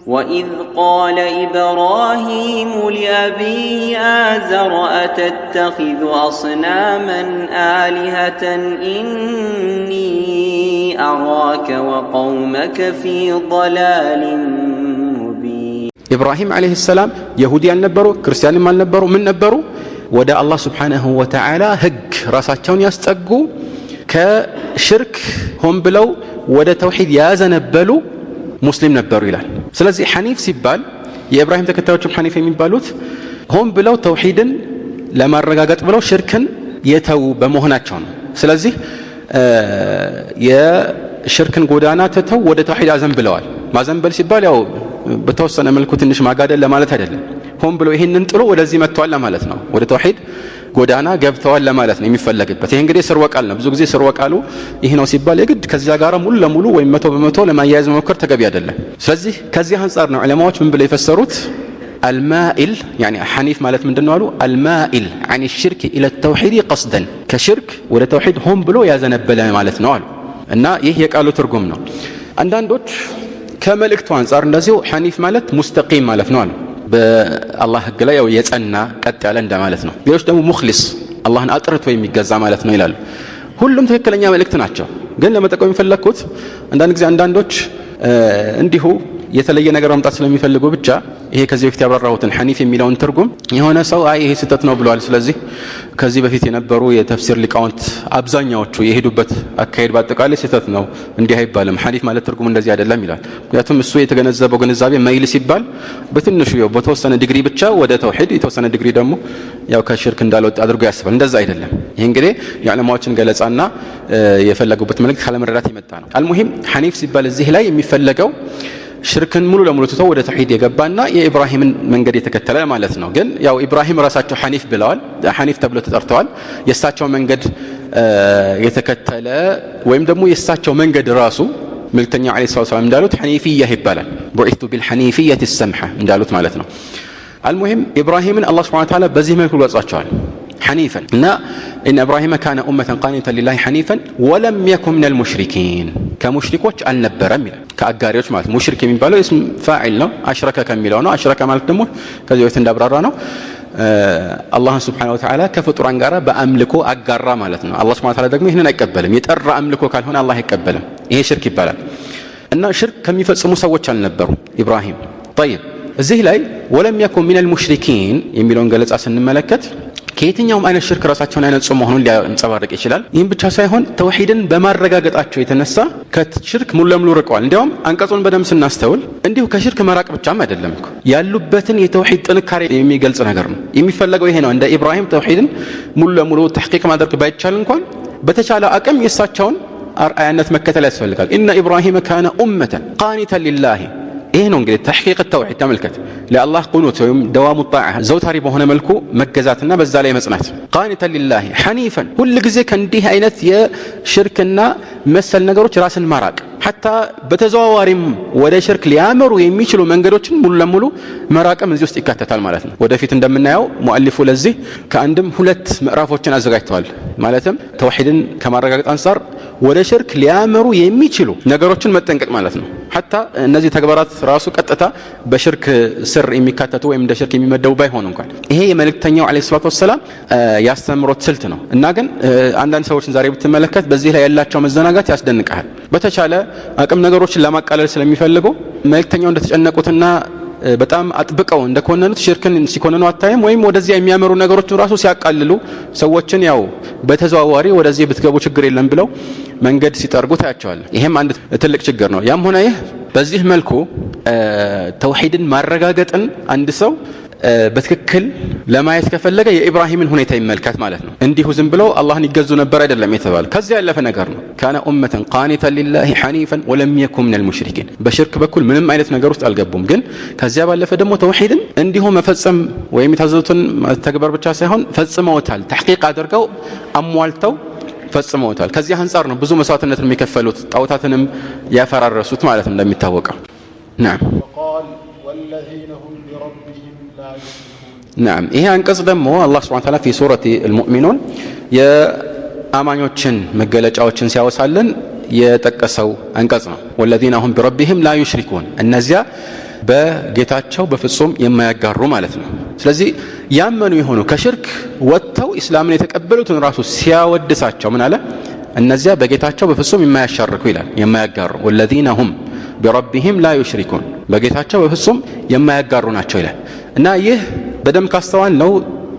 وإذ قال إبراهيم لأبيه آزر أتتخذ أصناما آلهة إني أراك وقومك في ضلال مبين. إبراهيم عليه السلام يهودي النبرو كريستيان ما النبرو من نبرو ودا الله سبحانه وتعالى هج راساتهم يستقو كشرك هم بلو ودا توحيد يازنبلو ሙስሊም ነበሩ ይላል። ስለዚህ ሐኒፍ ሲባል የኢብራሂም ተከታዮችም ሐኒፍ የሚባሉት ሆን ብለው ተውሂድን ለማረጋገጥ ብለው ሽርክን የተው በመሆናቸው ነው። ስለዚህ የሽርክን ጎዳና ተተው ወደ ተውሂድ አዘንብለዋል። ማዘንበል ሲባል ያው በተወሰነ መልኩ ትንሽ ማጋደል ለማለት አይደለም። ሆን ብለው ይሄንን ጥሎ ወደዚህ መጥተዋል ለማለት ነው። ወደ ተውሂድ ጎዳና ገብተዋል ለማለት ነው የሚፈለግበት። ይሄ እንግዲህ ስርወ ቃል ነው። ብዙ ጊዜ ስርወ ቃሉ ይሄ ነው ሲባል የግድ ከዚያ ጋር ሙሉ ለሙሉ ወይም 100% ለማያያዝ መሞከር ተገቢ አይደለም። ስለዚህ ከዚህ አንፃር ነው ዑለማዎች ምን ብለው የፈሰሩት አልማኢል يعني ሐኒፍ ማለት ምንድነው አሉ አልማኢል عن الشرك الى التوحيد قصدا ከሽርክ ወደ ተውሂድ ሆን ብሎ ያዘነበለ ማለት ነው አሉ። እና ይህ የቃሉ ትርጉም ነው። አንዳንዶች ከመልእክቱ አንፃር እንደዚሁ ሐኒፍ ማለት ሙስተቂም ማለት ነው አሉ። በአላህ ህግ ላይ ያው የጸና ቀጥ ያለ እንደማለት ነው። ሌሎች ደግሞ ሙኽሊስ አላህን አጥርቶ የሚገዛ ማለት ነው ይላሉ። ሁሉም ትክክለኛ መልእክት ናቸው። ግን ለመጠቆም የሚፈለኩት አንዳንድ ጊዜ አንዳንዶች እንዲሁ የተለየ ነገር ማምጣት ስለሚፈልጉ ብቻ ይሄ ከዚህ በፊት ያብራራሁትን ሐኒፍ የሚለውን ትርጉም የሆነ ሰው አይ ይሄ ስህተት ነው ብለዋል፣ ስለዚህ ከዚህ በፊት የነበሩ የተፍሲር ሊቃውንት አብዛኛዎቹ የሄዱበት አካሄድ በአጠቃላይ ስህተት ነው፣ እንዲህ አይባልም፣ ሐኒፍ ማለት ትርጉም እንደዚህ አይደለም ይላል። ምክንያቱም እሱ የተገነዘበው ግንዛቤ መይል ሲባል በትንሹ ያው በተወሰነ ዲግሪ ብቻ ወደ ተውሂድ የተወሰነ ዲግሪ ደግሞ ያው ከሽርክ እንዳልወጣ አድርጎ ያስባል። እንደዛ አይደለም። ይሄ እንግዲህ የዑለማዎችን ገለጻና የፈለጉበት መልእክት ካለመረዳት የመጣ ነው። አልሙሂም ሐኒፍ ሲባል እዚህ ላይ የሚፈለገው ሽርክን ሙሉ ለሙሉ ትተው ወደ ተውሂድ የገባና የኢብራሂምን መንገድ የተከተለ ማለት ነው። ግን ያው ኢብራሂም ራሳቸው ሐኒፍ ብለዋል፣ ሐኒፍ ተብለው ተጠርተዋል። የእሳቸው መንገድ የተከተለ ወይም ደግሞ የእሳቸው መንገድ ራሱ መልእክተኛው ዓለይሂ ሰላም እንዳሉት ሐኒፊያ ይባላል። ቡዒቱ ቢልሐኒፊየቲ ሰምሐ እንዳሉት ማለት ነው። አልሙሂም ኢብራሂምን አላህ ሱብሓነሁ ወተዓላ በዚህ መልኩ ገልጿቸዋል ሐኒፈን እና ኢነ ኢብራሂመ ካነ ኡመተን ቃኒተን ሊላሂ ሐኒፈን ወለም የኩን ሚነል ሙሽሪኪን ከሙሽሪኮች አልነበረም ይላል። ከአጋሪዎች ማለት ሙሽሪክ የሚባለው እስም ፋዒል ነው። አሽረከ ከሚለው ነው። አሽረከ ማለት ደግሞ ከዚህ በፊት እንዳብራራ ነው አላህ ሱብሓነሁ ወተዓላ ከፍጡራን ጋር በአምልኮ አጋራ ማለት ነው። አላህ ሱብሓነሁ ወተዓላ ደግሞ ይህንን አይቀበልም። የጠራ አምልኮ ካልሆነ አላህ አይቀበልም። ይሄ ሽርክ ይባላል። እና ሽርክ ከሚፈጽሙ ሰዎች አልነበሩ ኢብራሂም። طيب እዚህ ላይ ወለም የኩን ሚነል ሙሽሪኪን የሚለውን ገለጻ ስንመለከት ከየትኛውም አይነት ሽርክ ራሳቸውን አይነጹ መሆኑን ሊያንጸባርቅ ይችላል። ይህም ብቻ ሳይሆን ተውሂድን በማረጋገጣቸው የተነሳ ከሽርክ ሙሉ ለሙሉ ርቀዋል። እንዲያውም አንቀጹን በደንብ ስናስተውል እንዲሁ ከሽርክ መራቅ ብቻም አይደለም እኮ ያሉበትን የተውሂድ ጥንካሬ የሚገልጽ ነገር ነው። የሚፈለገው ይሄ ነው። እንደ ኢብራሂም ተውሂድን ሙሉ ለሙሉ ተሕቂቅ ማድረግ ባይቻል እንኳን በተቻለ አቅም የእሳቸውን አርአያነት መከተል ያስፈልጋል። ኢነ ኢብራሂመ ካነ ኡመተን ቃኒተን ሊላሂ ይሄ ነው እንግዲህ ተሕቂቅ ተውሂድ። ተመልከት ለአላህ ቁኑት ወይም ደዋሙ ጣዓ ዘውታሪ በሆነ መልኩ መገዛትና በዛ ላይ መጽናት። ቃኒተን ሊላሂ ሐኒፈን ሁል ጊዜ ከእንዲህ አይነት የሽርክና መሰል ነገሮች ራስን ማራቅ ሐታ በተዘዋዋሪም ወደ ሽርክ ሊያመሩ የሚችሉ መንገዶችን ሙሉ ለሙሉ መራቅም እዚህ ውስጥ ይካተታል ማለት ነው። ወደፊት እንደምናየው ሙአሊፉ ለዚህ ከአንድም ሁለት ምዕራፎችን አዘጋጅተዋል። ማለትም ተውሂድን ከማረጋገጥ አንፃር ወደ ሽርክ ሊያመሩ የሚችሉ ነገሮችን መጠንቀቅ ማለት ነው። ሐታ እነዚህ ተግባራት ራሱ ቀጥታ በሽርክ ስር የሚካተቱ ወይም እንደ ሽርክ የሚመደቡ ባይሆኑ እንኳን ይሄ የመልእክተኛው ዓለይሂ ሰላቱ ወሰላም ያስተምሮት ስልት ነው። እና ግን አንዳንድ ሰዎችን ዛሬ ብትመለከት በዚህ ላይ ያላቸው መዘናጋት ያስደንቃል። በተቻለ አቅም ነገሮችን ለማቃለል ስለሚፈልጉ መልእክተኛው እንደተጨነቁትና በጣም አጥብቀው እንደኮነኑት ሽርክን ሲኮነኑ አታይም። ወይም ወደዚያ የሚያመሩ ነገሮችን ራሱ ሲያቃልሉ ሰዎችን ያው በተዘዋዋሪ ወደዚህ ብትገቡ ችግር የለም ብለው መንገድ ሲጠርጉ ታያቸዋለህ። ይሄም አንድ ትልቅ ችግር ነው። ያም ሆነ ይህ በዚህ መልኩ ተውሂድን ማረጋገጥን አንድ ሰው በትክክል ለማየት ከፈለገ የኢብራሂምን ሁኔታ ይመልከት ማለት ነው። እንዲሁ ዝም ብለው አላህን ይገዙ ነበር አይደለም የተባለ ከዚያ ያለፈ ነገር ነው። ካነ ኡመተን ቃኒተን ሊላሂ ሐኒፈን ወለም የኩን ሚነል ሙሽሪኪን በሽርክ በኩል ምንም አይነት ነገር ውስጥ አልገቡም። ግን ከዚያ ባለፈ ደግሞ ተውሂድን እንዲሁ መፈጸም ወይም የታዘዙትን ተግባር ብቻ ሳይሆን ፈጽመውታል። ተሕቂቅ አድርገው አሟልተው ፈጽመውታል። ከዚህ አንፃር ነው ብዙ መስዋዕትነትን የሚከፈሉት ጣዖታትንም ያፈራረሱት ማለት እንደሚታወቀው نعم نعم ይሄ አንቀጽ ደግሞ አላህ Subhanahu Wa Ta'ala في سورة المؤمنون የአማኞችን መገለጫዎችን ሲያወሳልን የጠቀሰው አንቀጽ ነው። والذين هم بربهم لا يشركون እነዚያ በጌታቸው በፍጹም የማያጋሩ ማለት ነው። ስለዚህ ያመኑ የሆኑ ከሽርክ ወጥተው እስላምን የተቀበሉትን ራሱ ሲያወድሳቸው ምን አለ? እነዚያ በጌታቸው በፍጹም የማያሻርኩ ይላል፣ የማያጋሩ ወለዚነ ሁም ቢረቢሂም ላ ዩሽሪኩን በጌታቸው በፍጹም የማያጋሩ ናቸው ይላል። እና ይህ በደም ካስተዋል ነው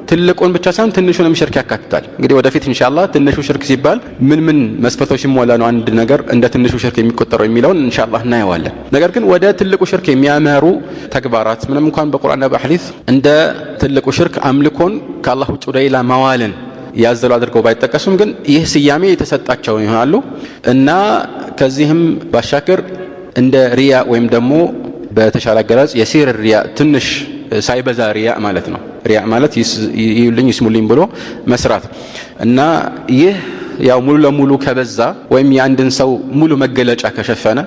ትልቁን ብቻ ሳይሆን ትንሹንም ሽርክ ያካትታል። እንግዲህ ወደፊት ኢንሻአላህ ትንሹ ሽርክ ሲባል ምን መስፈርቶች ሲሟላ ነው አንድ ነገር እንደ ትንሹ ሽርክ የሚቆጠረው የሚለውን ኢንሻአላህ እናየዋለን። ነገር ግን ወደ ትልቁ ሽርክ የሚያመሩ ተግባራት ምንም እንኳን በቁርአንና በሐዲስ እንደ ትልቁ ሽርክ አምልኮን ከአላህ ውጭ ወደ ሌላ ማዋልን ያዘሉ አድርገው ባይጠቀሱም ግን ይህ ስያሜ የተሰጣቸው ይሆናሉ። እና ከዚህም ባሻገር እንደ ሪያ ወይም ደግሞ በተሻለ አገላለጽ የሲር ሪያ ትንሽ ሳይበዛ ሪያ ማለት ነው። ሪያ ማለት ይዩልኝ ይስሙልኝ ብሎ መስራት እና ይህ ያው ሙሉ ለሙሉ ከበዛ ወይም የአንድን ሰው ሙሉ መገለጫ ከሸፈነ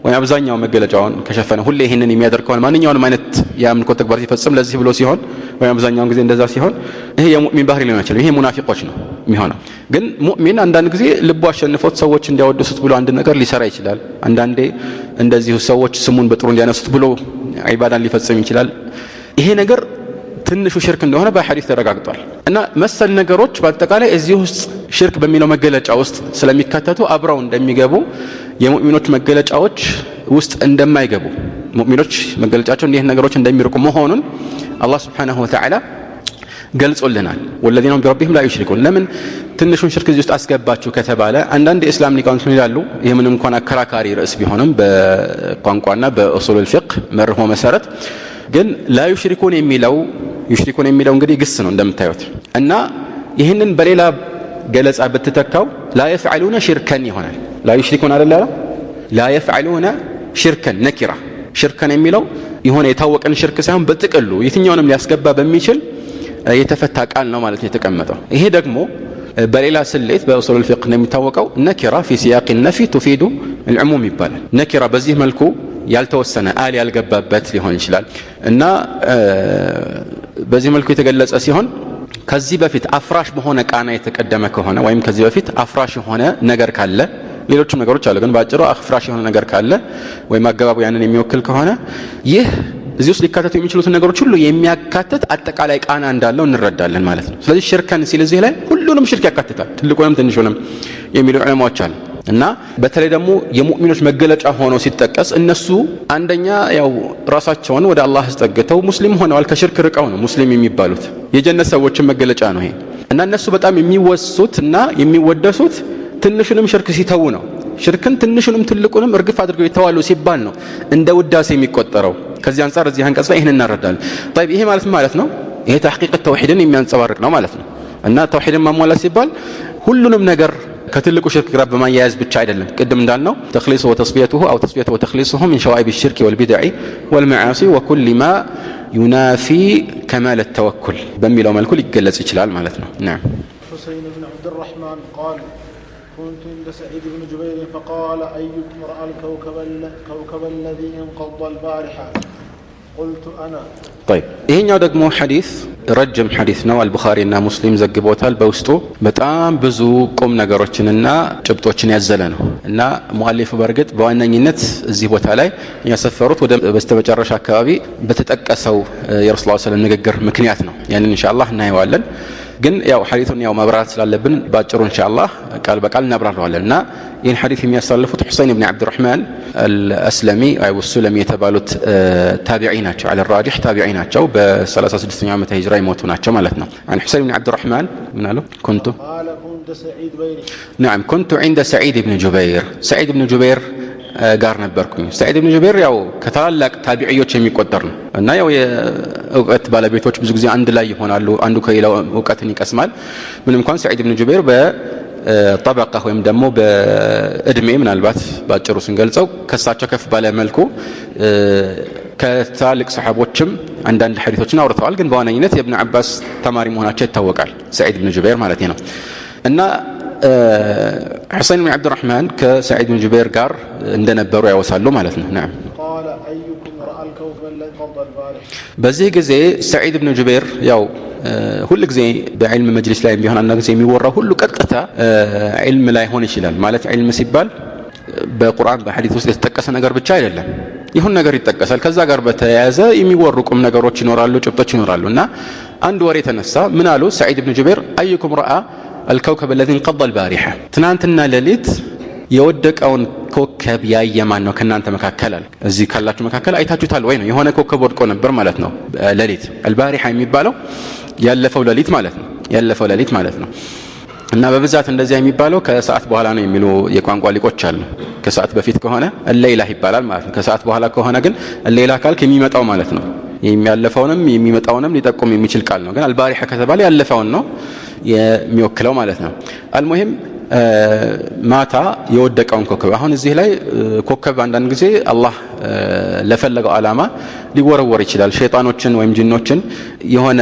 ወይ አብዛኛው መገለጫውን ከሸፈነ ሁሌ ይሄንን የሚያደርገው ማንኛውንም አይነት የአምልኮ ተግባር ሲፈጽም ለዚህ ብሎ ሲሆን ወይ አብዛኛውን ጊዜ እንደዛ ሲሆን ይሄ የሙእሚን ባህሪ ሊሆን ይችላል። ይሄ ሙናፊቆች ነው የሚሆነው። ግን ሙእሚን አንዳንድ ጊዜ ልቡ አሸንፎት ሰዎች እንዲያወድሱት ብሎ አንድ ነገር ሊሰራ ይችላል። አንዳንዴ እንደዚሁ ሰዎች ስሙን በጥሩ እንዲያነሱት ብሎ ዒባዳን ሊፈጽም ይችላል። ይሄ ነገር ትንሹ ሽርክ እንደሆነ በሐዲስ ተረጋግጧል። እና መሰል ነገሮች በአጠቃላይ እዚህ ውስጥ ሽርክ በሚለው መገለጫ ውስጥ ስለሚካተቱ አብረው እንደሚገቡ የሙእሚኖች መገለጫዎች ውስጥ እንደማይገቡ ሙእሚኖች መገለጫቸው እንዲህ ነገሮች እንደሚርቁ መሆኑን አላህ Subhanahu Wa Ta'ala ገልጾልናል። ወለዚነ ቢረቢሂም ላ ዩሽሪኩን ለምን ትንሹን ሽርክ እዚህ ውስጥ አስገባችሁ ከተባለ አንዳንድ የእስላም ሊቃውንት ይላሉ ይሄ ምንም እንኳን አከራካሪ ርዕስ ቢሆንም በቋንቋና በኡሱሉል ፊቅህ መርሆ መሰረት ግን ላ ዩሽሪኩን የሚለው እንግዲህ ግስ ነው እንደምታዩት እና ይህንን በሌላ ገለጻ ብትተካው ላ የፍዐሉነ ሽርከን ይሆናል። ላ ዩሽሪኩን አይደለ ላ የፍዐሉነ ሽርከን ነኪራ ሽርከን የሚለው የሆነ የታወቀን ሽርክ ሳይሆን በጥቅሉ የትኛውንም ሊያስገባ በሚችል የተፈታ ቃል ነው ማለት ነው የተቀመጠው። ይሄ ደግሞ በሌላ ስሌት በኡሱሉል ፊቅህ እንደሚታወቀው ነኪራ ፊ ሲያቅ ነፊ تفيد العموم ይባላል። ነኪራ በዚህ መልኩ ያልተወሰነ አል ያልገባበት ሊሆን ይችላል እና በዚህ መልኩ የተገለጸ ሲሆን ከዚህ በፊት አፍራሽ በሆነ ቃና የተቀደመ ከሆነ ወይም ከዚህ በፊት አፍራሽ የሆነ ነገር ካለ ሌሎችም ነገሮች አሉ ግን ባጭሩ አፍራሽ የሆነ ነገር ካለ ወይም አገባቡ ያንን የሚወክል ከሆነ ይህ እዚህ ውስጥ ሊካተቱ የሚችሉትን ነገሮች ሁሉ የሚያካትት አጠቃላይ ቃና እንዳለው እንረዳለን ማለት ነው። ስለዚህ ሽርከን ሲል እዚህ ላይ ሁሉንም ሽርክ ያካትታል ትልቁንም ትንሹንም የሚሉ ዑለማዎች አሉ። እና በተለይ ደግሞ የሙእሚኖች መገለጫ ሆኖ ሲጠቀስ እነሱ አንደኛ ያው ራሳቸውን ወደ አላህ አስጠግተው ሙስሊም ሆነዋል ከሽርክ ርቀው ነው ሙስሊም የሚባሉት የጀነት ሰዎችን መገለጫ ነው ይሄ። እና እነሱ በጣም የሚወሱት እና የሚወደሱት ትንሹንም ሽርክ ሲተው ነው። ሽርክን ትንሹንም ትልቁንም እርግፍ አድርገው ይተዋሉ ሲባል ነው እንደ ውዳሴ የሚቆጠረው። ከዚህ አንፃር እዚህ አንቀጽ ላይ ይሄን እናረዳለን። طيب ይሄ ማለት ነው ይሄ ተሕቂቅ ተውሂድን የሚያንጸባርቅ ነው ማለት ነው። እና ተውሂድን ማሟላት ሲባል ሁሉንም ነገር ከትልቁ ሽርክ ጋር በማያያዝ ብቻ አይደለም። ቅድም እንዳልነው ተኽሊሱ ወተስፊየቱሁ አው ተስፊየቱ ወተኽሊሱሁ ሚን ሸዋኢብ الشرك والبدع والمعاصي وكل ما ينافي كمال التوكل በሚለው መልኩ ሊገለጽ ይችላል ማለት ነው። نعم. حسين بن عبد الرحمن قال كنت عند سعيد بن جبير فقال أيكم رأى الكوكب الذي انقض البارحة قلت أنا. طيب ይሄኛው ደግሞ ሐዲስ ረጅም ሐዲስ ነው። አልቡኻሪና ሙስሊም ዘግቦታል። በውስጡ በጣም ብዙ ቁም ነገሮችንና ጭብጦችን ያዘለ ነው እና ሙአሊፉ በርግጥ በዋነኝነት እዚህ ቦታ ላይ ያሰፈሩት ወደ በስተመጨረሻ አካባቢ በተጠቀሰው የረሱላህ ሰለላሁ ዐለይሂ ወሰለም ንግግር ምክንያት ነው። ያንን ኢንሻአላህ እናየዋለን። ግን ያው ሐዲሱን ያው ማብራራት ስላለብን ባጭሩ ኢንሻአላህ ቃል በቃል እናብራራዋለን። እና ይህን ሐዲስ የሚያስተላልፉት ሁሰይን ብን አብዱራህማን አልአስለሚ አይ ወሱለሚ የተባሉት ታቢዒ ናቸው። على الراجح ታቢዒ ናቸው። በ36ኛው ዓመተ ሂጅራ ይሞቱ ናቸው ማለት ነው። عن حسين بن عبد الرحمن ምን አሉ كنت نعم كنت عند سعيد بن جبير سعيد بن جبير ጋር ነበርኩኝ። ሰዒድ ኢብኑ ጁበይር ያው ከታላላቅ ታቢዒዎች የሚቆጠር ነው እና ያው የእውቀት ባለቤቶች ብዙ ጊዜ አንድ ላይ ይሆናሉ። አንዱ ከሌላው እውቀትን ይቀስማል። ምንም እንኳን ሰዒድ ኢብኑ ጁበይር በጠበቃ ወይም ደግሞ በእድሜ ምናልባት ባጭሩ ስንገልጸው ከሳቸው ከፍ ባለ መልኩ ከታላላቅ ሰሃቦችም አንዳንድ ሐዲሶችን አውርተዋል። ግን በዋነኝነት የኢብኑ አባስ ተማሪ መሆናቸው ይታወቃል። ሰዒድ ኢብኑ ጁበይር ማለት ነው። እና حسين بن عبد الرحمن كسعيد بن جبير ጋር እንደነበሩ ያወሳሉ ማለት ነው። نعم. قال أيكم رأى الكوكب الذي انقض البارحة በዚህ ጊዜ ሰዒድ ብን ጁበይር ያው ሁሉ ጊዜ በዕልም መጅሊስ ላይ ቢሆን አንድ ጊዜ የሚወራው ሁሉ ቀጥታ ዕልም ላይ ሆነ ይችላል ማለት ዕልም ሲባል በቁርአን በሐዲስ ውስጥ የተጠቀሰ ነገር ብቻ አይደለም። ይሁን ነገር ይጠቀሳል። ከዛ ጋር በተያያዘ የሚወርቁም ነገሮች ይኖራሉ፣ ጭብጦች ይኖራሉ። እና አንድ ወሬ ተነሳ። ምን አሉ ሰዒድ ኢብኑ ጁበይር አዩኩም ረአ አልከውከብ الذي انقضى البارحة ትናንትና ሌሊት የወደቀውን ኮከብ ያየ ማን ነው ከናንተ መካከል አለ። እዚህ ካላችሁ መካከል አይታችሁታል ወይ ነው? የሆነ ኮከብ ወድቆ ነበር ማለት ነው ሌሊት። البارحة የሚባለው ያለፈው ሌሊት ማለት ነው። ያለፈው ሌሊት ማለት ነው። እና በብዛት እንደዚያ የሚባለው ከሰዓት በኋላ ነው የሚሉ የቋንቋ ሊቆች አሉ። ከሰዓት በፊት ከሆነ الليلة ይባላል ማለት ነው። ከሰዓት በኋላ ከሆነ ግን الليلة ካልክ የሚመጣው ማለት ነው። የሚያለፈውንም የሚመጣውንም ሊጠቁም የሚችል ቃል ነው። ግን البارحة ከተባለ ያለፈውን ነው የሚወክለው ማለት ነው። አልሙሂም ማታ የወደቀውን ኮከብ አሁን እዚህ ላይ ኮከብ አንዳንድ ጊዜ አላህ ለፈለገው ዓላማ ሊወረወር ይችላል። ሸይጣኖችን ወይም ጂኖችን የሆነ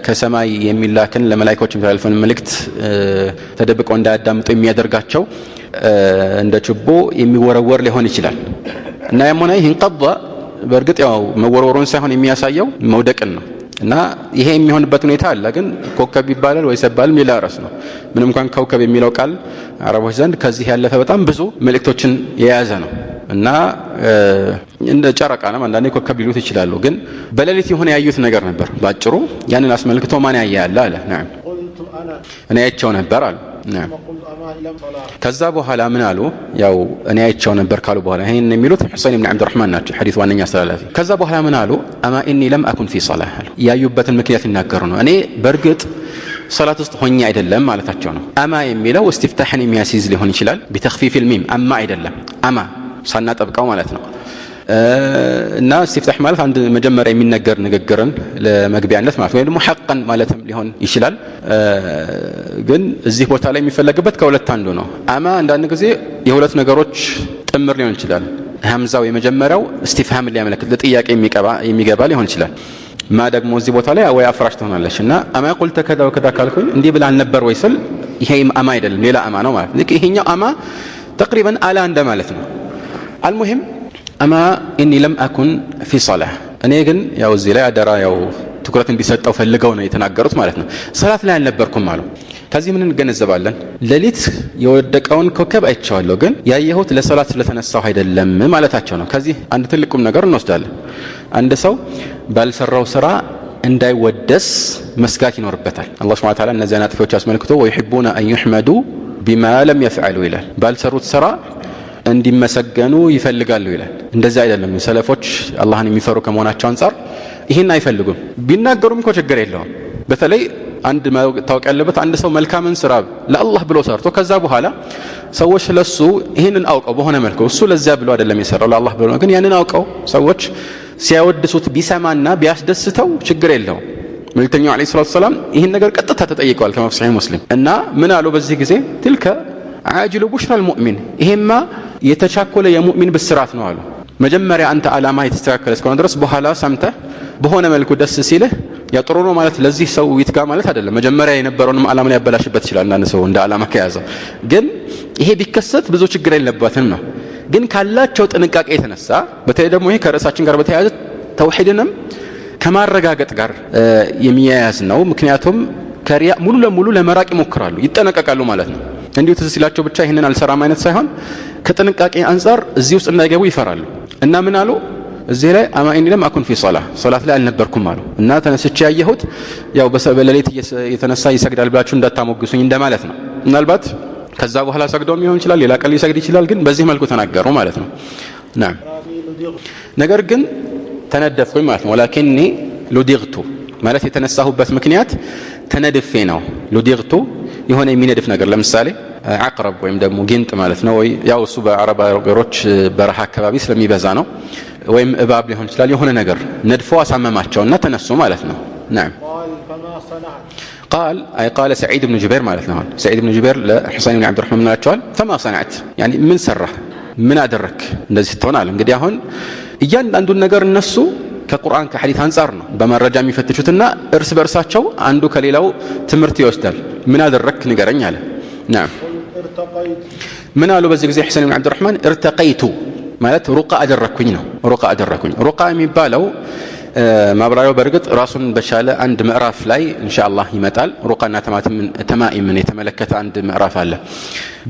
ከሰማይ የሚላክን ለመላእክቶች የሚተላለፈን መልእክት ተደብቀው እንዳያዳምጡ የሚያደርጋቸው እንደ ችቦ የሚወረወር ሊሆን ይችላል። እና ያሞና ይህን ቀባ በእርግጥ ያው መወርወሩን ሳይሆን የሚያሳየው መውደቅን ነው። እና ይሄ የሚሆንበት ሁኔታ አለ። ግን ኮከብ ይባላል ወይ ሰባልም ሌላ ራስ ነው። ምንም እንኳን ኮከብ የሚለው ቃል አረቦች ዘንድ ከዚህ ያለፈ በጣም ብዙ መልእክቶችን የያዘ ነው። እና እንደ ጨረቃ ነው አንዳንዴ ኮከብ ሊሉት ይችላሉ። ግን በሌሊት የሆነ ያዩት ነገር ነበር። ባጭሩ ያንን አስመልክቶ ማን ያያለ አለ። ነዓም እኔ አይቼው ነበር አለ። ነዓም ከዛ በኋላ ምን አሉ? ያው እኔ አይቼው ነበር ካሉ በኋላ ይሄን የሚሉት ሁሰይን ኢብኑ አብዱራህማን ናቸው፣ ሐዲስ ዋነኛ አስተላላፊ። ከዛ በኋላ ምን አሉ? አማ ኢኒ ለም አኩን ፊ ሶላህ አሉ። ያዩበትን ምክንያት ይናገሩ ነው። እኔ በእርግጥ ሶላት ውስጥ ሆኜ አይደለም ማለታቸው ነው። አማ የሚለው እስቲፍታህን የሚያስይዝ ሊሆን ይችላል ቢተኽፊፍ الميم አማ አይደለም አማ ሳናጠብቀው ማለት ነው። እና እስቲፍታህ ማለት አንድ መጀመሪያ የሚነገር ንግግርን ለመግቢያነት ማለት ወይ ደግሞ ሐቅን ማለትም ሊሆን ይችላል። ግን እዚህ ቦታ ላይ የሚፈለግበት ከሁለት አንዱ ነው። አማ አንዳንድ ጊዜ የሁለት ነገሮች ጥምር ሊሆን ይችላል። ሐምዛው የመጀመሪያው እስቲፍሃም ሊያመለክት ለጥያቄ የሚገባ ሊሆን ይችላል። ማ ደግሞ እዚህ ቦታ ላይ ወይ አፍራሽ ትሆናለች። እና አማ ቁልተ ከዛ ወከዛ ካልኩኝ እንዲህ ብላ አልነበር ወይ ስል ይሄ አማ አይደለም ሌላ አማ ነው ማለት ነው። ይሄኛው አማ ተቅሪበን አላ እንደ ማለት ነው። አልሙሂም አማ ኢኒ ለም አኩን ፊ ሶላህ እኔ ግን ያው እዚህ ላይ አደራ ያው ትኩረት እንዲሰጠው ፈልገው ነው የተናገሩት ማለት ነው። ሰላት ላይ አልነበርኩም አሉ። ከዚህ ምን እንገነዘባለን? ሌሊት የወደቀውን ኮከብ አይቼዋለሁ፣ ግን ያየሁት ለሰላት ስለተነሳሁ አይደለም ማለታቸው ነው። ከዚህ አንድ ትልቁም ነገር እንወስዳለን። አንድ ሰው ባልሰራው ስራ እንዳይወደስ መስጋት ይኖርበታል። አላህ ሱብሓነሁ ወተዓላ እነዚያን አጥፊዎች አስመልክቶ ወይሂቡነ አን ዩሕመዱ ቢማ ለም የፍዐሉ ይላል። ባልሰሩት ስራ እንዲመሰገኑ ይፈልጋሉ ይላል። እንደዛ አይደለም። ሰለፎች አላህን የሚፈሩ ከመሆናቸው አንፃር ይሄን አይፈልጉም። ቢናገሩም እኮ ችግር የለውም። በተለይ አንድ ታውቅ ያለበት አንድ ሰው መልካምን ስራ ለአላህ ብሎ ሰርቶ ከዛ በኋላ ሰዎች ለሱ ይሄንን አውቀው በሆነ መልኩ እሱ ለዚያ ብሎ አይደለም የሰራው ለአላህ ብሎ ነው። ግን ያንን አውቀው ሰዎች ሲያወድሱት ቢሰማና ቢያስደስተው ችግር የለውም። መልእክተኛው አለይሂ ሰላቱ ሰላም ይሄን ነገር ቀጥታ ተጠይቀዋል ከመፍሲህ ሙስሊም። እና ምን አሉ በዚህ ጊዜ ትልከ አጅሉ ቡሽራል ሙእሚን ይሄማ የተቻኮለ የሙእሚን ብስራት ነው አሉ። መጀመሪያ አንተ ዓላማ የተስተካከለ እስከሆነ ድረስ በኋላ ሰምተህ በሆነ መልኩ ደስ ሲልህ ያ ጥሩ ነው ማለት ለዚህ ሰው ይትጋ ማለት አይደለም። መጀመሪያ የነበረውንም ዓላማ ሊያበላሽበት ይችላል አንድ ሰው እንደ ዓላማ ከያዘው። ግን ይሄ ቢከሰት ብዙ ችግር የለበትም ነው። ግን ካላቸው ጥንቃቄ የተነሳ በተለይ ደግሞ ይሄ ከርዕሳችን ጋር በተያያዘ ተውሂድንም ከማረጋገጥ ጋር የሚያያዝ ነው። ምክንያቱም ከሪያ ሙሉ ለሙሉ ለመራቅ ይሞክራሉ፣ ይጠነቀቃሉ ማለት ነው። እንዲሁ ትዝ ሲላቸው ብቻ ይሄንን አልሰራም አይነት ሳይሆን ከጥንቃቄ አንፃር እዚህ ውስጥ እንዳይገቡ ይፈራሉ። እና ምን አሉ እዚህ ላይ አማ ኢኒ ለም አኩን ፊ ሶላህ ሶላት ላይ አልነበርኩም አሉ። እና ተነስቼ ያየሁት ያው በሌሊት የተነሳ ይሰግዳል ብላችሁ እንዳታሞግሱኝ እንደማለት ነው። ምናልባት ከዛ በኋላ ሰግዶም ይሆን ይችላል፣ ሌላ ቀን ሊሰግድ ይችላል። ግን በዚህ መልኩ ተናገሩ ማለት ነው። ናም ነገር ግን ተነደፍኩኝ ማለት ነው። ወላኪኒ ሉዲግቱ ማለት የተነሳሁበት ምክንያት ተነድፌ ነው። ሉዲግቱ የሆነ የሚነድፍ ነገር ለምሳሌ አቅረብ ወይም ደግሞ ጊንጥ ማለት ነው። ወይ ያው እሱ በአረብ አገሮች በረሃ አካባቢ ስለሚበዛ ነው። ወይም እባብ ሊሆን ይችላል። የሆነ ነገር ነድፎ አሳመማቸውና ተነሱ ማለት ነው። نعم قال سعيد بن جبير ማለት ነው። سعيد بن جبير ለሁሰይን ኢብኑ አብዱራህማን ምናቸዋል فما صنعت يعني ምን ሰራህ ምን አደረክ እንደዚህ ትሆናለህ። እንግዲህ አሁን እያንዳንዱን ነገር እነሱ ከቁርአን ከሐዲስ አንፃር ነው በመረጃ የሚፈትሹትና እርስ በርሳቸው አንዱ ከሌላው ትምህርት ይወስዳል። ምን አደረክ ንገረኝ አለ። نعم ምን አሉ በዚህ ጊዜ ሁሰይን ኢብኑ አብዱራህማን ارتقيت ማለት ሩቃ አደረኩኝ ነው። ሩቃ አደረኩኝ። ሩቃ የሚባለው ማብራሪያው በርግጥ ራሱን በቻለ አንድ ምዕራፍ ላይ ኢንሻአላህ ይመጣል። ሩቃና ተማኢምን የተመለከተ አንድ ምዕራፍ አለ።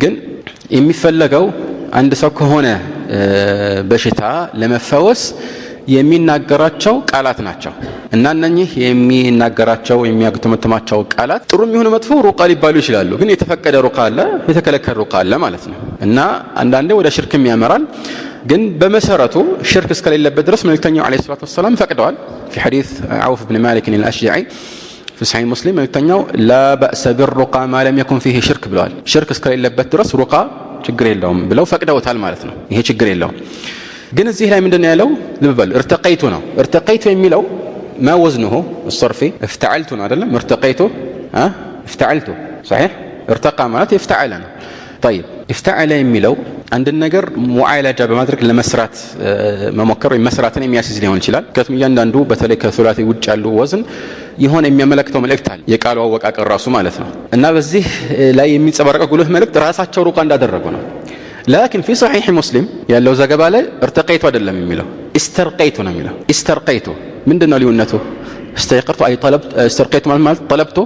ግን የሚፈለገው አንድ ሰው ከሆነ በሽታ ለመፈወስ የሚናገራቸው ቃላት ናቸው እና እነኚህ የሚናገራቸው የሚያግተመተማቸው ቃላት ጥሩ የሚሆኑ መጥፎ ሩቃ ሊባሉ ይችላሉ። ግን የተፈቀደ ሩቃ አለ፣ የተከለከለ ሩቃ አለ ማለት ነው። እና አንዳንዴ ወደ ሽርክም ያመራል። ግን በመሰረቱ ሽርክ እስከሌለበት ድረስ መልእክተኛው አለይሂ ሰላቱ ወሰለም ፈቅደዋል። في حديث عوف بن مالك الأشجعي في صحيح مسلم መልእክተኛው لا بأس بالرقى ما لم يكن فيه شرك ብለዋል። ሽርክ እስከሌለበት ድረስ ሩቃ ችግር የለውም ብለው ፈቅደውታል ማለት ነው። ይሄ ችግር የለውም። ግን እዚህ ላይ ምንድነው ያለው? ልብ በሉ። ارتقيت ነው። ارتقيت የሚለው ما وزنه الصرفي افتعلت ነው አይደለም? ارتقيت افتعلت صحيح؟ ارتقى ማለት افتعل ነው። طيب افتعل የሚለው አንድ ነገር ሙዓለጃ በማድረግ ለመስራት መሞከር ወይ መስራትን የሚያስይዝ ሊሆን ይችላል። ከቱም እያንዳንዱ በተለይ ከሱላቲ ውጭ ያሉ ወዝን ይሆን የሚያመለክተው መልእክት አለ፣ የቃሉ አወቃቀር ራሱ ማለት ነው። እና በዚህ ላይ የሚጸባረቀው ጉልህ መልእክት ራሳቸው ሩቃ እንዳደረጉ ነው። لكن في صحيح مسلم ያለው ዘገባ ላይ ارتقيت አይደለም የሚለው استرقيت ነው የሚለው። استرقيت ምንድነው ልዩነቱ? استيقظت اي طلبت، استرقيت ማለት طلبت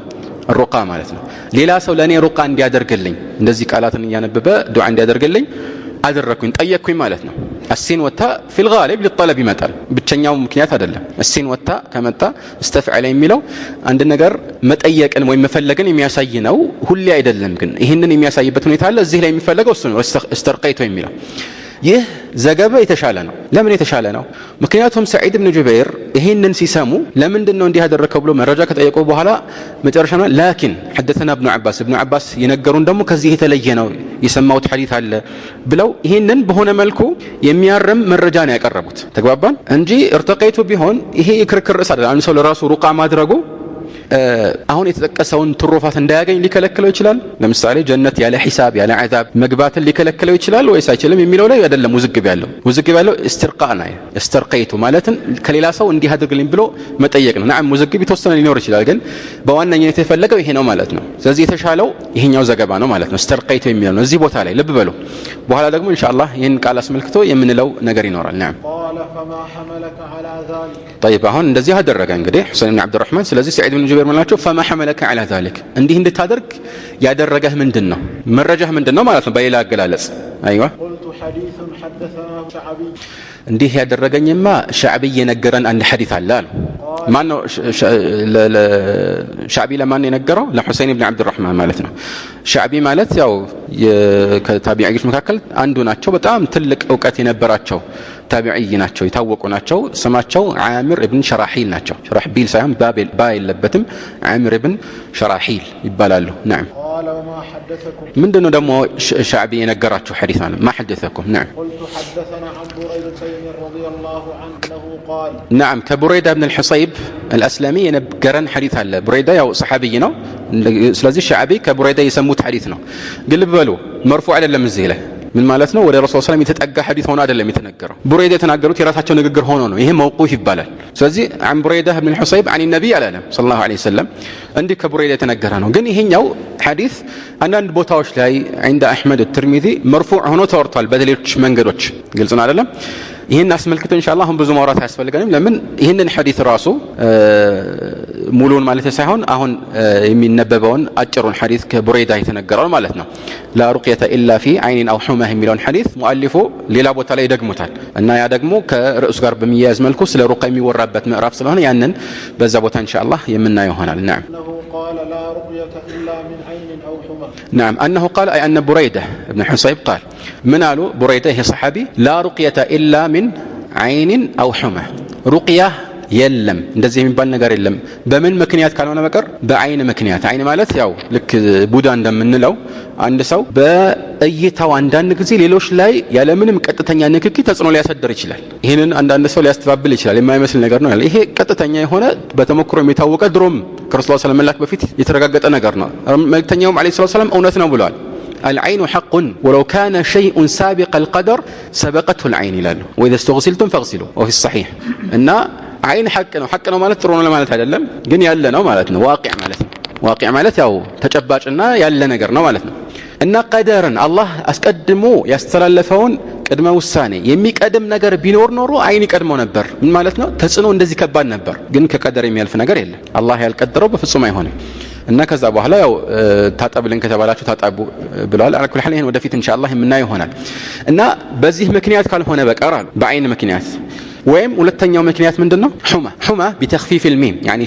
ሩቃ ማለት ነው። ሌላ ሰው ለኔ ሩቃ እንዲያደርግልኝ እንደዚህ ቃላትን እያነበበ ዱዓ እንዲያደርግልኝ አደረኩኝ፣ ጠየቅኩኝ ማለት ነው። السين ወታ في الغالب للطلب ይመጣል፣ ብቸኛው ምክንያት አይደለም። السين ወታ ከመጣ استفعل የሚለው አንድ ነገር መጠየቅን ወይ መፈለግን የሚያሳይ ነው፣ ሁሌ አይደለም። ግን ይሄንን የሚያሳይበት ሁኔታ አለ። እዚህ ላይ የሚፈለገው እሱ ነው፣ استرقيت የሚለው። ይህ ዘገባ የተሻለ ነው። ለምን የተሻለ ነው? ምክንያቱም ሰዒድ ኢብኑ ጁበይር ይሄንን ሲሰሙ ለምንድን ነው እንዲህ ያደረከው ብሎ መረጃ ከጠየቁ በኋላ መጨረሻና ላኪን ሐደተና ኢብኑ አባስ የነገሩን ደግሞ ከዚህ የተለየ ነው የሰማሁት ሐዲስ አለ ብለው ይሄንን በሆነ መልኩ የሚያርም መረጃ ነው ያቀረቡት። ተግባባን እንጂ እርተቀይቱ ቢሆን ይሄ የክርክር ርዕስ አይደለም። አንድ ሰው ለራሱ ሩቃ ማድረጉ አሁን የተጠቀሰውን ትሩፋት እንዳያገኝ ሊከለክለው ይችላል። ለምሳሌ ጀነት ያለ ሒሳብ ያለ አዛብ መግባትን ሊከለክለው ይችላል ወይስ አይችልም የሚለው ላይ አይደለም ውዝግብ ያለው እስትርቃና እስተርቀይቱ ማለትን ከሌላ ሰው እንዲህ አድርግልኝ ብሎ መጠየቅ ነው። ናም ውዝግብ የተወሰነ ሊኖር ይችላል፣ ግን በዋናነት የተፈለገው ይሄ ነው ማለት ነው። ስለዚህ የተሻለው ይሄኛው ዘገባ ነው ማለት ነው። እስተርቀይቱ የሚለው ነው። እዚህ ቦታ ላይ ልብ በሉ። በኋላ ደግሞ ኢንሻአላህ ይሄን ቃል አስመልክቶ የምንለው ነገር ይኖራል። ናም فما حملك على ذلك طيب አሁን እንደዚህ አደረገ እንግዲህ ሁሰይን ኢብኑ አብዱራህማን። ስለዚህ ሰዒድ ኢብኑ ጁበይር ምናቸው فما حملك على ذلك እንዲህ እንድታደርግ ያደረገህ ምንድነው? መረጃህ ምንድነው ማለት ነው በሌላ አገላለጽ። አይዋ قلت حديث حدثناه شعبي እንዲህ ያደረገኝማ ሻዕቢይ የነገረን አንድ ሐዲስ አለ አሉ። ማን ነው ሻዕቢ? ለማን የነገረው? ለሁሰይን ኢብኑ አብዱራህማን ማለት ነው። ሻዕቢ ማለት ያው ከታቢዒዎች መካከል አንዱ ናቸው። በጣም ትልቅ ዕውቀት የነበራቸው ታቢዒይ ናቸው፣ የታወቁ ናቸው። ስማቸው ዓሚር ኢብኑ ሸራሒል ናቸው። ሸራሒል ሳይሆን ባ የለበትም፣ ዓሚር ኢብኑ ሸራሒል ይባላሉ። نعم قال وما حدثكم ምንድነው ደግሞ ሻዕቢ የነገራቸው ሐዲስ ማለት ما حدثكم؟ نعم قلت حدثنا عن بريدة رضي الله عنه قال نعم ከቡረይዳ ኢብኑ አልሑሰይብ አልአስለሚ የነገረን ሐዲስ አለ። ቡረይዳ ያው ሰሐቢይ ነው። ስለዚህ ሻዕቢ ከቡረይዳ የሰሙት ሐዲስ ነው። ግን ልብ በሉ መርፉዕ አይደለም። እዚህ ላይ ምን ማለት ነው? ወደ ረሱል ሰለላሁ ዐለይሂ ወሰለም የተጠጋ ሐዲስ ሆኖ አይደለም የተነገረው። ቡረይዳ የተናገሩት የራሳቸው ንግግር ሆኖ ነው። ይሄ መውቁፍ ይባላል። ስለዚህ عن بريدة بن الحصيب عن النبي صلى الله عليه وسلم እንዲህ ከቡረይዳ የተነገረ ነው። ግን ይሄኛው ሐዲስ አንዳንድ ቦታዎች ላይ عند احمد الترمذي مرفوع ሆኖ ተወርቷል በሌሎች መንገዶች። ግልጽ ነው አይደለም? ይሄን አስመልክቶ ኢንሻአላህ አሁን ብዙ ማውራት አያስፈልገንም። ለምን ይሄንን ሐዲስ ራሱ ሙሉን ማለት ሳይሆን አሁን የሚነበበውን አጭሩን ሐዲስ ከቡረይዳ የተነገረው ማለት ነው። ላ ሩቅየተ ኢላ ፊ አይኒን አው ሑማ የሚለውን ሐዲስ ሙአሊፉ ሌላ ቦታ ላይ ደግሞታል እና ያ ደግሞ ከርዕሱ ጋር በሚያያዝ መልኩ ስለ ሩቃ የሚወራበት ምዕራፍ ስለሆነ ያንን በዛ ቦታ ኢንሻአላህ የምናየው ይሆናል። نعم قال لا رقية إلا من عين أو حمى نعم أنه قال أي أن بريدة ابن حصيب قال من قالوا بريدة هي صحابي لا رقية إلا من عين أو حمى رقية የለም እንደዚህ የሚባል ነገር የለም። በምን ምክንያት ካልሆነ በቀር በአይን ምክንያት። አይን ማለት ያው ልክ ቡዳ እንደምንለው አንድ ሰው በእይታው አንዳንድ ጊዜ ሌሎች ላይ ያለምንም ቀጥተኛ ንክኪ ተጽዕኖ ሊያሳድር ይችላል። ይሄንን አንዳንድ ሰው ሊያስተባብል ይችላል። የማይመስል ነገር ነው። ይሄ ቀጥተኛ የሆነ በተሞክሮ የታወቀ ድሮም ከረሱላህ ሰለላሁ ዐለይሂ ወሰለም በፊት የተረጋገጠ ነገር ነው። መልእክተኛውም ዐለይሂ ሰላም እውነት ነው ብለዋል። العين حق ولو كان شيء سابق القدر سبقته العين ይላሉ። وإذا استغسلتم فاغسلوا وفي الصحيح እና አይን ሐቅ ነው ማለት ጥሩ ነው ለማለት አይደለም፣ ግን ያለ ነው ማለት ነው። ዋቂዕ ማለት ነው። ዋቂዕ ማለት ያው ተጨባጭና ያለ ነገር ነው ማለት ነው። እና ቀደርን አላህ አስቀድሞ ያስተላለፈውን ቅድመ ውሳኔ የሚቀድም ነገር ቢኖር ኖሮ አይን ይቀድመው ነበር። ምን ማለት ነው? ተጽዕኖ እንደዚህ ከባድ ነበር። ግን ከቀደር የሚያልፍ ነገር የለም። አላህ ያልቀደረው በፍጹም አይሆንም። እና ከዛ በኋላ ያው ታጠብልን ከተባላችሁ ታጠቡ ብለዋል። አለ ኩል ሐል ይሄን ወደፊት ኢንሻአላህ የምናየው ይሆናል። እና በዚህ ምክንያት ካልሆነ በቀር አሉ በአይን ምክንያት ወይም ሁለተኛው ምክንያት ምንድነው? ሑማ بتخفيف الميم يعني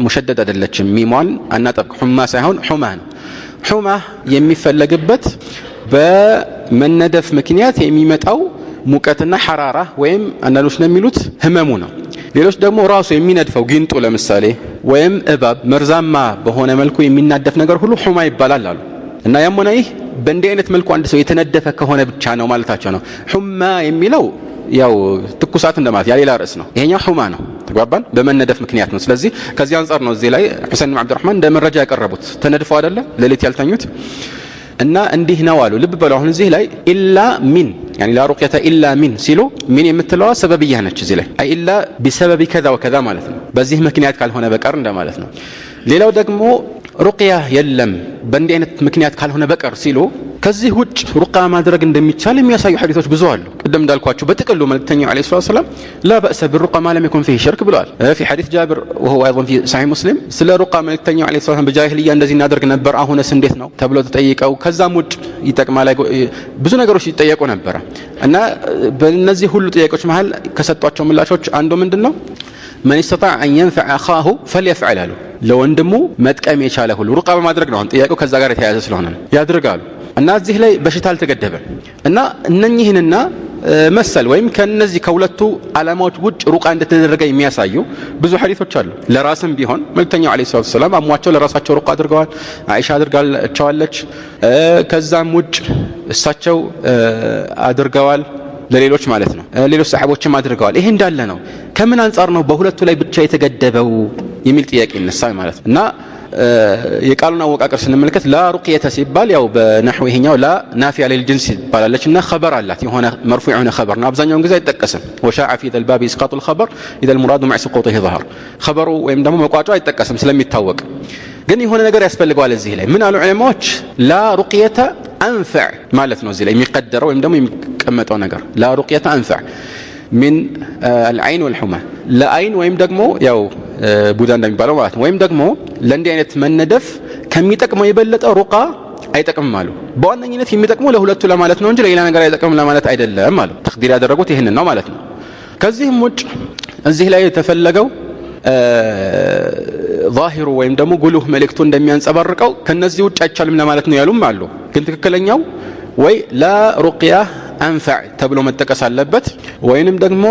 مشدد አይደለችም ሚሟን አናጠብቅ ሑማ ሳይሆን ሑማ ነው። ሑማ የሚፈለግበት በመነደፍ ምክንያት የሚመጣው ሙቀትና ሐራራ ወይም አንዳንዶች ነው የሚሉት ህመሙ ነው። ሌሎች ደግሞ ራሱ የሚነድፈው ጊንጡ ለምሳሌ ወይም እባብ መርዛማ በሆነ መልኩ የሚናደፍ ነገር ሁሉ ሑማ ይባላል አሉ። እና ያሞና ይህ በእንዲህ አይነት መልኩ አንድ ሰው የተነደፈ ከሆነ ብቻ ነው ማለታቸው ነው። ሑማ የሚለው ያው ትኩሳት እንደማለት ያሌላ ርዕስ ነው። ይሄኛው ሑማ ነው። ተግባባን? በመነደፍ ምክንያት ነው። ስለዚህ ከዚህ አንፃር ነው እዚህ ላይ ሁሰይን ብን አብዱራህማን እንደ መረጃ ያቀረቡት። ተነድፈው አይደለ ሌሊት ያልተኙት እና እንዲህ ነው አሉ። ልብ በሉ አሁን እዚህ ላይ ኢላ ሚን يعني لا رقية إلا من ሲሉ ሚን የምትለዋ ሰበብያ ነች እዚህ ላይ አይ ኢላ بسبب كذا وكذا ማለት ነው። በዚህ ምክንያት ካልሆነ በቀር እንደማለት ነው። ሌላው ደግሞ ሩቅያ የለም በእንዲህ አይነት ምክንያት ካልሆነ በቀር ሲሉ ከዚህ ውጭ ሩቃ ማድረግ እንደሚቻል የሚያሳዩ ሐዲሶች ብዙ አሉ። ቅድም እንዳልኳችሁ በጥቅሉ መልእክተኛው አለይሂ ሰላም لا بأس بالرقى ما لم يكن فيه شرك ብለዋል። في حديث جابر وهو أيضا في صحيح مسلم ስለ ሩቃ መልእክተኛው አለይሂ ሰላም በጃሂልያ እንደዚህ እናደርግ ነበር አሁንስ እንዴት ነው ተብሎ ተጠይቀው ከዛም ውጭ ይጠቅማል ብዙ ነገሮች ይጠየቁ ነበር። እና በእነዚህ ሁሉ ጥያቄዎች መሃል ከሰጧቸው ምላሾች አንዱ ምንድነው? من استطاع أن ينفع أخاه فليفعل له ለወንድሙ መጥቀም የቻለ ሁሉ ሩቃ በማድረግ ነው። ጥያቄው ከዛ ጋር የተያያዘ ስለሆነ ነው ያድርጋሉ። እና እዚህ ላይ በሽታ አልተገደበም። እና እነኚህንና መሰል ወይም ከነዚህ ከሁለቱ ዓላማዎች ውጭ ሩቃ እንደተደረገ የሚያሳዩ ብዙ ሐዲሶች አሉ። ለራስም ቢሆን መልእክተኛው አለይሂ ሰላም አሟቸው ለራሳቸው ሩቃ አድርገዋል። አይሻ አድርጋለች። ከዛም ውጭ እሳቸው አድርገዋል ለሌሎች ማለት ነው። ሌሎች ሰሃቦችም አድርገዋል። ይሄ እንዳለ ነው። ከምን አንፃር ነው በሁለቱ ላይ ብቻ የተገደበው የሚል ጥያቄ ይነሳል ማለት እና የቃሉን አወቃቀር ስንመለከት ላ ሩቅየተ ሲባል ያው በነህው ይሄኛው ላ ናፊያ ለልጅንስ ይባላለችና ኸበር አላት የሆነ መርፉዕ የሆነ ኸበር ነው። አብዛኛውን ጊዜ አይጠቀስም። ወሻዐ ፊ ذا الباب اسقاط الخبر اذا المراد مع سقوطه ظهر ኸበሩ ወይም ደግሞ መቋጫው አይጠቀስም ስለሚታወቅ። ግን የሆነ ነገር ያስፈልገዋል እዚህ ላይ ምን አሉ ዑለማዎች? ላ ሩቅየተ አንፈዕ ማለት ነው እዚህ ላይ የሚቀደረው ወይም ደግሞ የሚቀመጠው ነገር ላ ሩቅየተ አንፈዕ من العين والحمى ለአይን ወይም ደግሞ ያው ቡዳ እንደሚባለው ማለት ነው። ወይም ደግሞ ለእንዲህ አይነት መነደፍ ከሚጠቅመው የበለጠ ሩቃ አይጠቅምም አሉ። በዋነኝነት የሚጠቅመው ለሁለቱ ለማለት ነው እንጂ ለሌላ ነገር አይጠቅምም ለማለት አይደለም አሉ። ተቅዲር ያደረጉት ይሄንን ነው ማለት ነው። ከዚህም ውጭ እዚህ ላይ የተፈለገው ዛሂሩ ወይም ደግሞ ጉሉህ መልእክቱ እንደሚያንጸባርቀው ከነዚህ ውጭ አይቻልም ለማለት ነው ያሉም አሉ። ግን ትክክለኛው ወይ ላ ሩቅያ አንፈዕ ተብሎ መጠቀስ አለበት ወይንም ደግሞ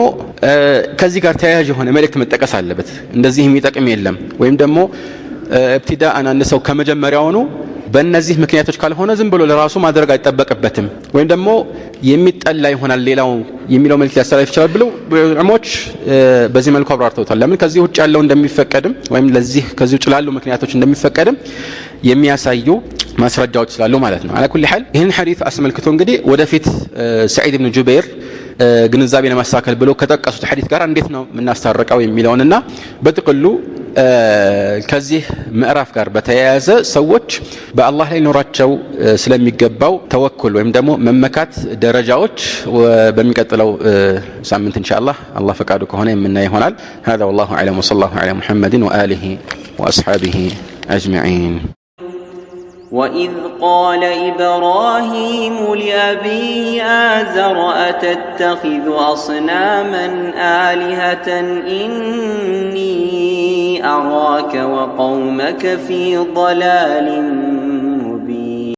ከዚህ ጋር ተያያዥ የሆነ መልእክት መጠቀስ አለበት። እንደዚህ የሚጠቅም የለም ወይም ደግሞ ኢብቲዳአን አንድ ሰው ከመጀመሪያውኑ በእነዚህ ምክንያቶች ካልሆነ ዝም ብሎ ለራሱ ማድረግ አይጠበቅበትም ወይም ደግሞ የሚጠላ ይሆናል ሌላው የሚለው መልእክት ያስተላልፍ ይችላል ብለው ዑለማዎች በዚህ መልኩ አብራርተውታል። ለምን ከዚህ ውጭ ያለው እንደሚፈቀድም ወይም ለዚህ ከዚህ ውጭ ላሉ ምክንያቶች እንደሚፈቀድም የሚያሳዩ ማስረጃዎች ስላሉ ማለት ነው። على كل حال ይህን ሐዲስ አስመልክቶ እንግዲህ ወደፊት ሰዒድ ኢብኑ ጁበይር ግንዛቤ ለማስተካከል ብሎ ከጠቀሱት ሐዲስ ጋር እንዴት ነው የምናስታርቀው የሚለውንና በጥቅሉ ከዚህ ምዕራፍ ጋር በተያያዘ ሰዎች በአላህ ላይ ኖራቸው ስለሚገባው ተወኩል ወይም ደግሞ መመካት ደረጃዎች በሚቀጥለው ሳምንት ኢንሻአላህ አላህ ፈቃዱ ከሆነ የምናየው ይሆናል። هذا والله اعلم وصلى الله على محمد واله واصحابه اجمعين. وإذ قال إبراهيم لأبيه آزر أتتخذ أصناما آلهة إني أراك وقومك في ضلال